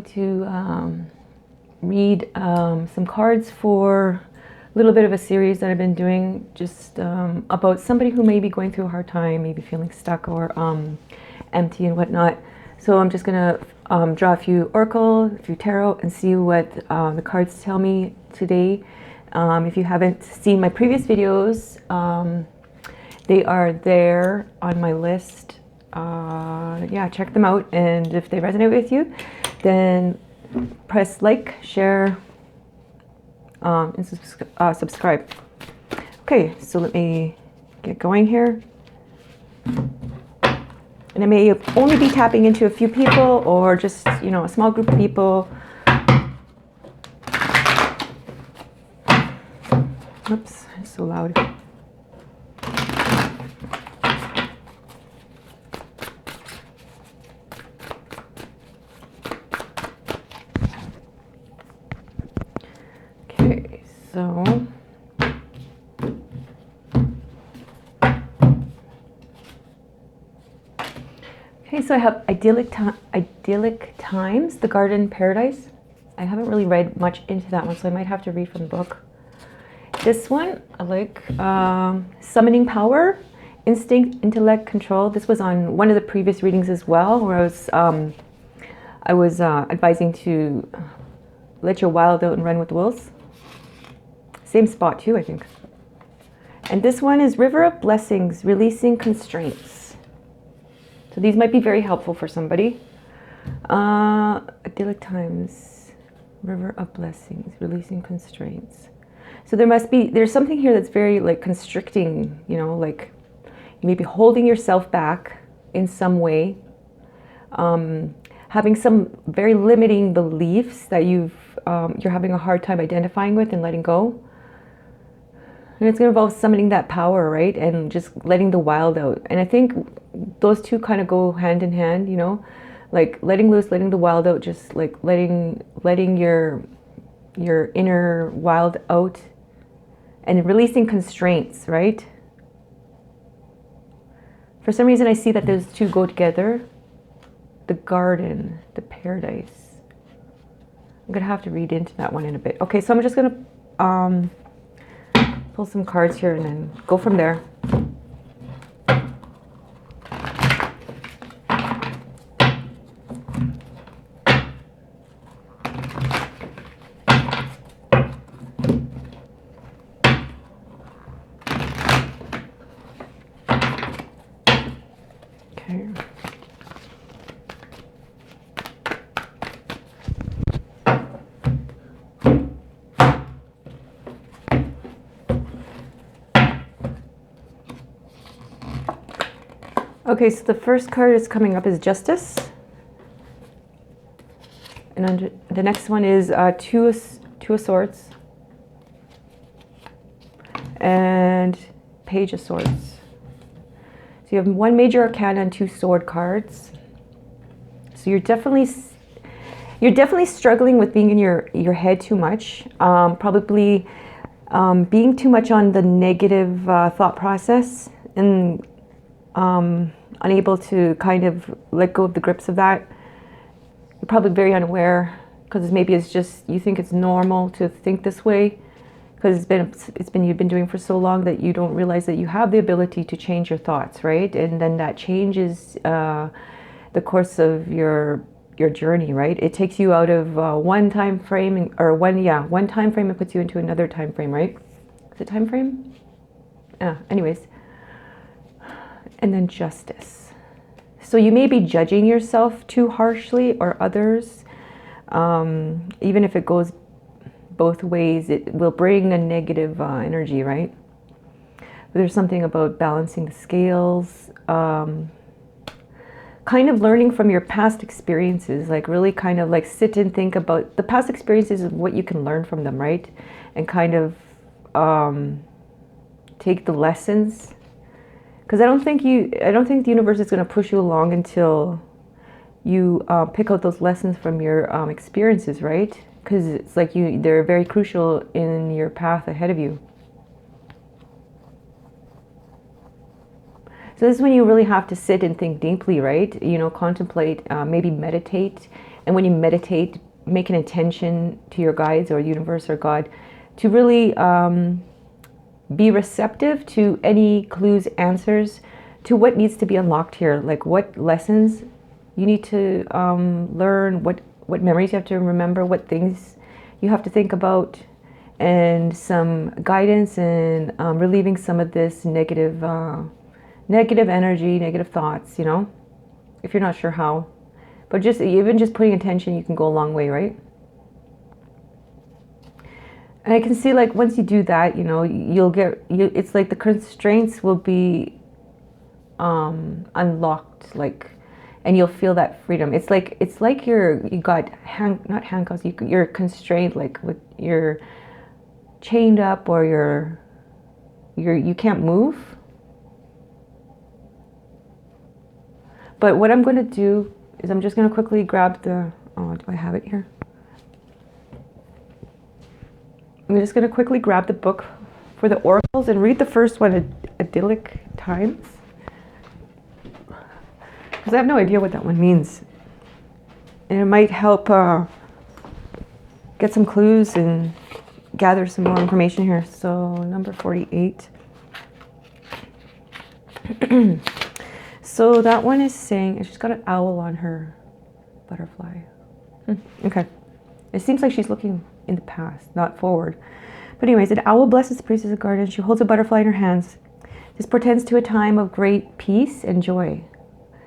going to read some cards for a little bit of a series that I've been doing just about somebody who may be going through a hard time, maybe feeling stuck or empty and whatnot. So I'm just going to draw a few oracle, a few tarot, and see what the cards tell me today. If you haven't seen my previous videos, they are there on my list. Yeah, check them out, and if they resonate with you, then press like, share, and subscribe. Okay, so let me get going here. And I may only be tapping into a few people or just, you know, a small group of people. Oops, it's so loud. Okay, so I have idyllic times, the garden paradise. I haven't really read much into that one, so I might have to read from the book. This one I like, summoning power, instinct, intellect, control. This was on one of the previous readings as well, where I was advising to let your wild out and run with the wolves. Same spot too, I think. And this one is river of blessings, releasing constraints. So these might be very helpful for somebody. Idyllic times, river of blessings, releasing constraints. So there's something here that's very like constricting, you know, like you may be holding yourself back in some way, having some very limiting beliefs that you're having a hard time identifying with and letting go. And it's going to involve summoning that power, right? And just letting the wild out. And I think those two kind of go hand in hand, you know, like letting loose, letting the wild out, just like letting your inner wild out, and releasing constraints, right? For some reason, I see that those two go together. The garden, the paradise. I'm going to have to read into that one in a bit. Okay, so I'm just going to pull some cards here and then go from there. Okay. Okay, so the first card is coming up is Justice. And the next one is Two of Swords. And Page of Swords. So you have one major arcana and two sword cards. So you're definitely struggling with being in your head too much. Probably being too much on the negative thought process, and unable to kind of let go of the grips of that. You're probably very unaware, because maybe it's just you think it's normal to think this way, because you've been doing for so long that you don't realize that you have the ability to change your thoughts, right? And then that changes the course of your journey, right? It takes you out of one time frame, or one time frame, and puts you into another time frame, right? Is it time frame? Anyways. And then Justice. So you may be judging yourself too harshly, or others. Even if it goes both ways, it will bring a negative energy, right? But there's something about balancing the scales, kind of learning from your past experiences, like really kind of like sit and think about the past experiences of what you can learn from them, right? And kind of take the lessons. Because I don't think the universe is going to push you along until you pick out those lessons from your experiences, right? Because it's like they're very crucial in your path ahead of you. So this is when you really have to sit and think deeply, right? You know, contemplate, maybe meditate, And when you meditate, make an intention to your guides or universe or God to really be receptive to any clues, answers to what needs to be unlocked here, like what lessons you need to learn, what memories you have to remember, what things you have to think about, and some guidance and relieving some of this negative energy, negative thoughts, you know, if you're not sure how. But just even just putting attention, you can go a long way, right? And I can see, like, once you do that, you know, it's like the constraints will be unlocked, like, and you'll feel that freedom. It's like you got not handcuffs. You're constrained, like you're chained up, or you can't move. But what I'm going to do is I'm just going to quickly grab the. Oh, do I have it here? I'm just going to quickly grab the book for the oracles and read the first one, idyllic times. Because I have no idea what that one means. And it might help get some clues and gather some more information here. So number 48. So that one is saying, she's got an owl on her butterfly. Okay. It seems like she's looking in the past, not forward. But anyways, an owl blesses the priestess of the garden. She holds a butterfly in her hands. This portends to a time of great peace and joy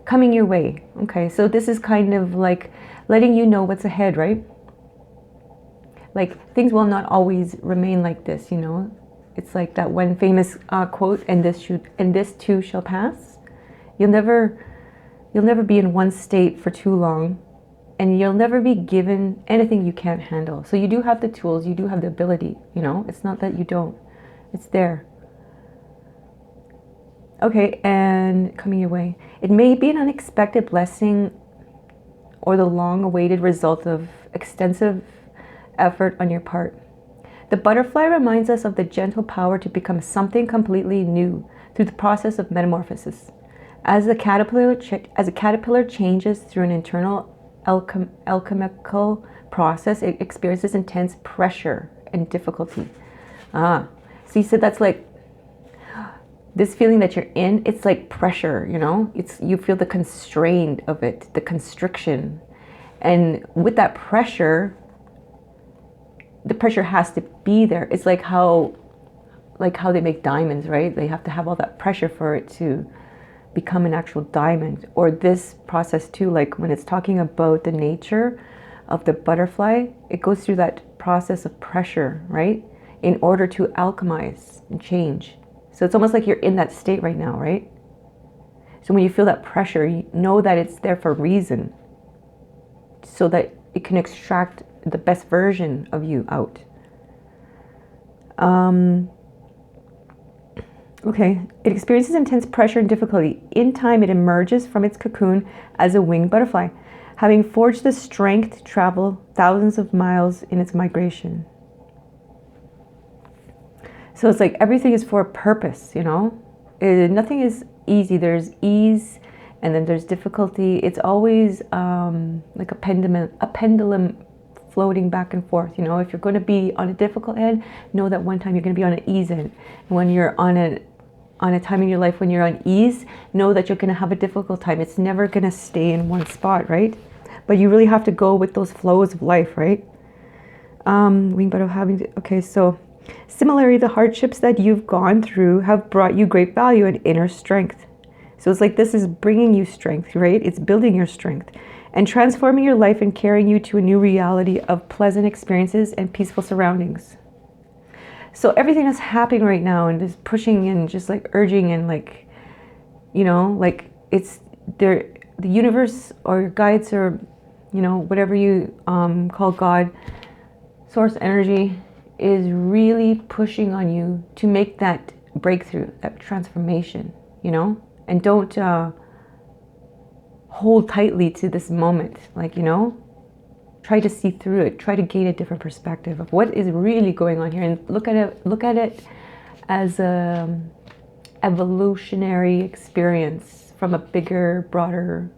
coming your way. Okay, so this is kind of like letting you know what's ahead, right? Like, things will not always remain like this, you know? It's like that one famous quote, and this too shall pass. You'll never be in one state for too long. And you'll never be given anything you can't handle. So you do have the tools, you do have the ability, you know? It's not that you don't. It's there. Okay, and coming your way. It may be an unexpected blessing or the long-awaited result of extensive effort on your part. The butterfly reminds us of the gentle power to become something completely new through the process of metamorphosis. As a caterpillar changes through an internal alchemical process, it experiences intense pressure and difficulty. So you said that's like this feeling that you're in, it's like pressure, you know? You feel the constraint of it, the constriction. And with that pressure, the pressure has to be there. It's like how they make diamonds, right? They have to have all that pressure for it to become an actual diamond. Or this process too, like when it's talking about the nature of the butterfly, it goes through that process of pressure, right? In order to alchemize and change. So it's almost like you're in that state right now, right? So when you feel that pressure, you know that it's there for a reason, so that it can extract the best version of you out. Okay, it experiences intense pressure and difficulty. In time, it emerges from its cocoon as a winged butterfly, having forged the strength to travel thousands of miles in its migration. So it's like everything is for a purpose, you know? Nothing is easy. There's ease, and then there's difficulty. It's always like a pendulum floating back and forth. You know, if you're going to be on a difficult end, know that one time you're going to be on an ease end. And when you're on a time in your life when you're on ease, know that you're going to have a difficult time. It's never going to stay in one spot, right? But you really have to go with those flows of life, right? Okay, so similarly, the hardships that you've gone through have brought you great value and inner strength. So it's like this is bringing you strength, right? It's building your strength and transforming your life and carrying you to a new reality of pleasant experiences and peaceful surroundings. So everything that's happening right now and just pushing and just like urging and like, you know, like it's there, the universe or your guides or, you know, whatever you call God, source energy, is really pushing on you to make that breakthrough, that transformation, you know? And don't hold tightly to this moment, like, you know? Try to see through it, try to gain a different perspective of what is really going on here, and look at it as a evolutionary experience from a bigger, broader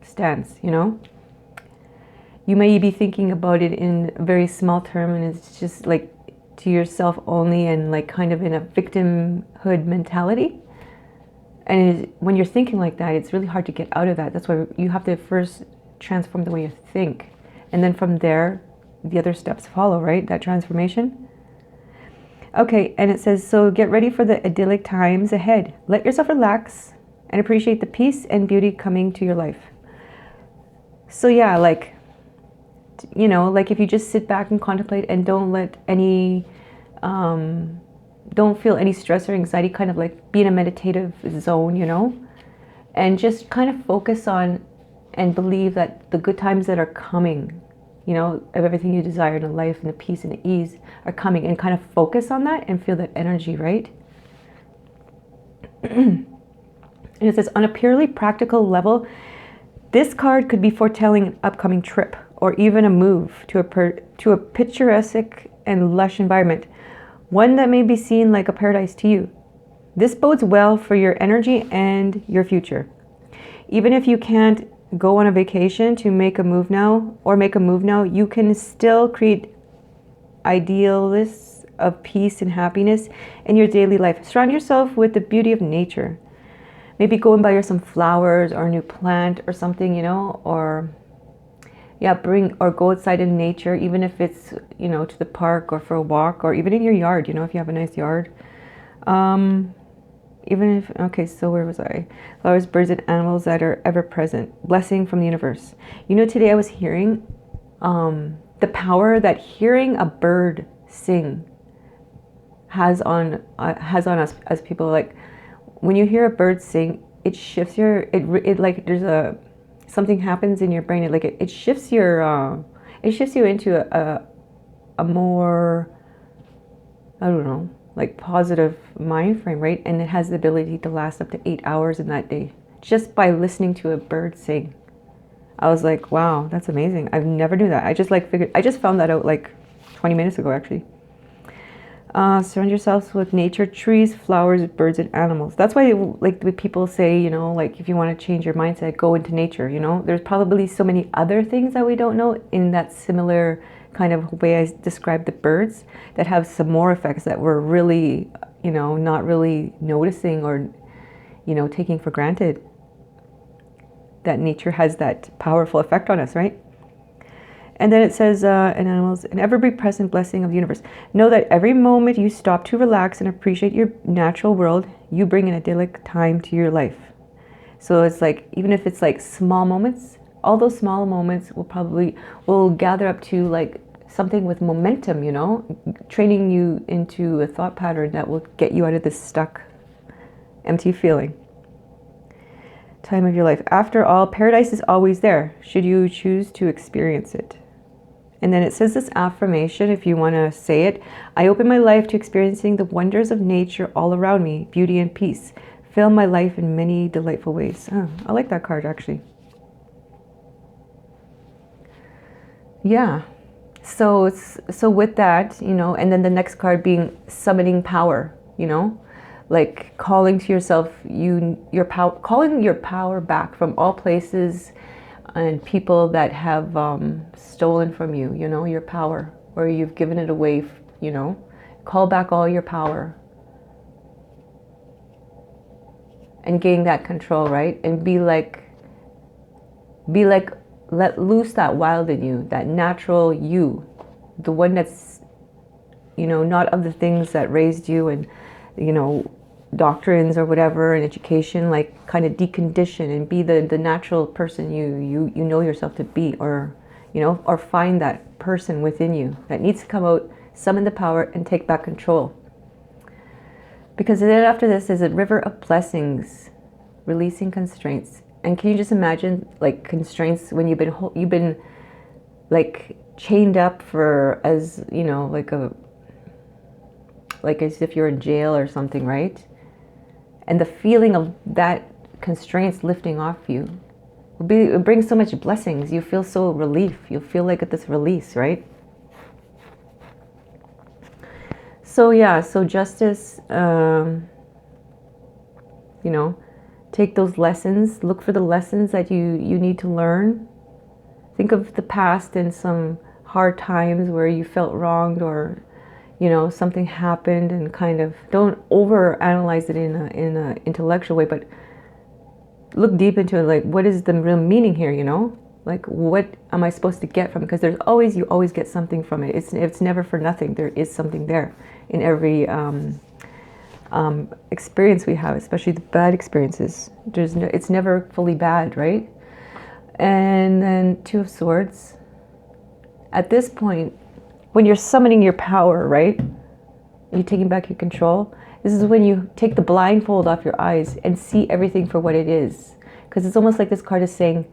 stance, you know? you may be thinking about it in a very small term, and it's just like to yourself only, and like kind of in a victimhood mentality. And when you're thinking like that, it's really hard to get out of that. That's why you have to first transform the way you think. And then from there, the other steps follow, right? That transformation. Okay, and it says, so get ready for the idyllic times ahead. Let yourself relax and appreciate the peace and beauty coming to your life. So yeah, like, you know, like if you just sit back and contemplate and don't let any, don't feel any stress or anxiety, kind of like be in a meditative zone, you know, and just kind of focus on and believe that the good times that are coming, you know, of everything you desire in life and the peace and the ease are coming, and kind of focus on that and feel that energy, right? And it says, on a purely practical level, this card could be foretelling an upcoming trip or even a move to a picturesque and lush environment, one that may be seen like a paradise to you. This bodes well for your energy and your future. Even if you can't go on a vacation to make a move now, you can still create ideals of peace and happiness in your daily life. Surround yourself with the beauty of nature. Maybe go and buy her some flowers or a new plant or something, you know, or yeah, go outside in nature, even if it's, you know, to the park or for a walk, or even in your yard, you know, if you have a nice yard. Even if, okay, so where was I? Flowers, birds, and animals that are ever present. Blessing from the universe. You know, today I was hearing the power that hearing a bird sing has on us as people. Like, when you hear a bird sing, it shifts your, it like, there's something happens in your brain. It shifts your, it shifts you into a more, I don't know, like positive mind frame, right? And it has the ability to last up to 8 hours in that day, just by listening to a bird sing. I was like, wow, that's amazing. I've never knew that. I just found that out like 20 minutes ago, actually. Surround yourselves with nature, trees, flowers, birds, and animals. That's why, like, the people say, you know, like, if you want to change your mindset, go into nature, you know. There's probably so many other things that we don't know in that similar kind of way I described the birds, that have some more effects that we're really, you know, not really noticing or, you know, taking for granted. That nature has that powerful effect on us, right? And then it says, and animals, an ever-present blessing of the universe. Know that every moment you stop to relax and appreciate your natural world, you bring an idyllic time to your life. So it's like, even if it's like small moments, all those small moments will gather up to like something with momentum, you know, training you into a thought pattern that will get you out of this stuck, empty feeling. Time of your life. After all, paradise is always there, should you choose to experience it. And then it says this affirmation, if you want to say it. I open my life to experiencing the wonders of nature all around me, beauty and peace. Fill my life in many delightful ways. Oh, I like that card, actually. Yeah. So with that, you know, and then the next card being summoning power, you know, like calling to yourself, calling your power back from all places and people that have stolen from you, you know, your power, or you've given it away, you know. Call back all your power and gain that control, right? And be like, let loose that wild in you, that natural you, the one that's, you know, not of the things that raised you and, you know, doctrines or whatever and education, like kind of decondition and be the natural person you know yourself to be, or, you know, or find that person within you that needs to come out, summon the power and take back control. Because then after this is a river of blessings, releasing constraints. And can you just imagine like constraints when you've been like chained up for, as you know, like as if you're in jail or something, right? And the feeling of that constraints lifting off you it brings so much blessings. You feel so relief. You feel like this release, right? So yeah, so justice, you know, take those lessons, look for the lessons that you need to learn, Think of the past and some hard times where you felt wronged, or something happened, and kind of don't over analyze it in a intellectual way, but look deep into it. Like, what is the real meaning here? Like, what am I supposed to get from it? Because you always get something from it. It's never for nothing. There is something there in every experience we have, especially the bad experiences. It's never fully bad, right? And then Two of Swords. At this point, when you're summoning your power, right? You're taking back your control. This is when you take the blindfold off your eyes and see everything for what it is. Because it's almost like this card is saying,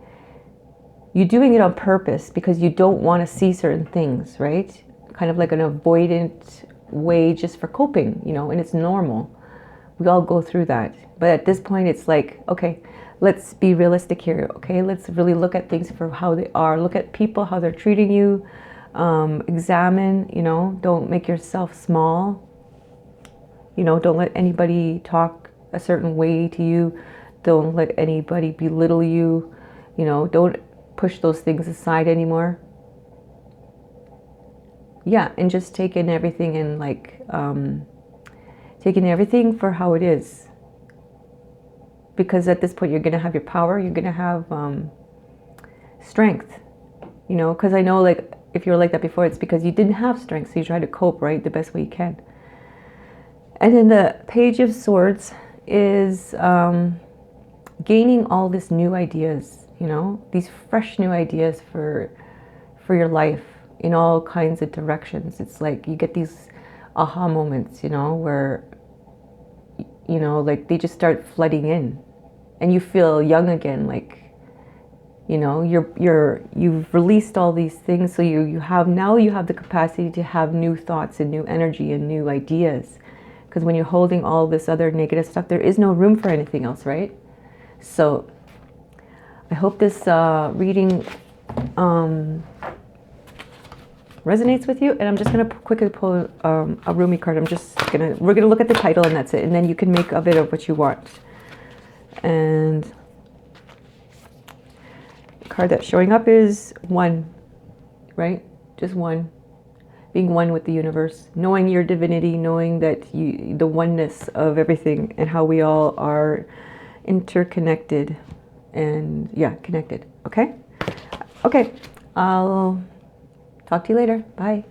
you're doing it on purpose because you don't want to see certain things, right? Kind of like an avoidant way just for coping, and it's normal. We all go through that. But at this point, it's like, okay, let's be realistic here, okay? Let's really look at things for how they are. Look at people, how they're treating you. Examine, don't make yourself small. Don't let anybody talk a certain way to you. Don't let anybody belittle you. Don't push those things aside anymore. Yeah, and just take in everything, and like taking everything for how it is. Because at this point, you're going to have your power. You're going to have strength. Because I know, like, if you were like that before, it's because you didn't have strength. So you try to cope, right, the best way you can. And then the Page of Swords is gaining all these new ideas, these fresh new ideas for your life in all kinds of directions. It's like you get these aha moments, where, like they just start flooding in, and you feel young again, like, you've released all these things, so you have the capacity to have new thoughts and new energy and new ideas. Because when you're holding all this other negative stuff, there is no room for anything else, right? So I hope this reading resonates with you. And I'm just going to quickly pull a Rumi card. We're going to look at the title, and that's it. And then you can make of it of what you want. And the card that's showing up is 1, right? Just 1. Being one with the universe, knowing your divinity, knowing that the oneness of everything, and how we all are interconnected and connected. Okay? Okay. I'll talk to you later. Bye.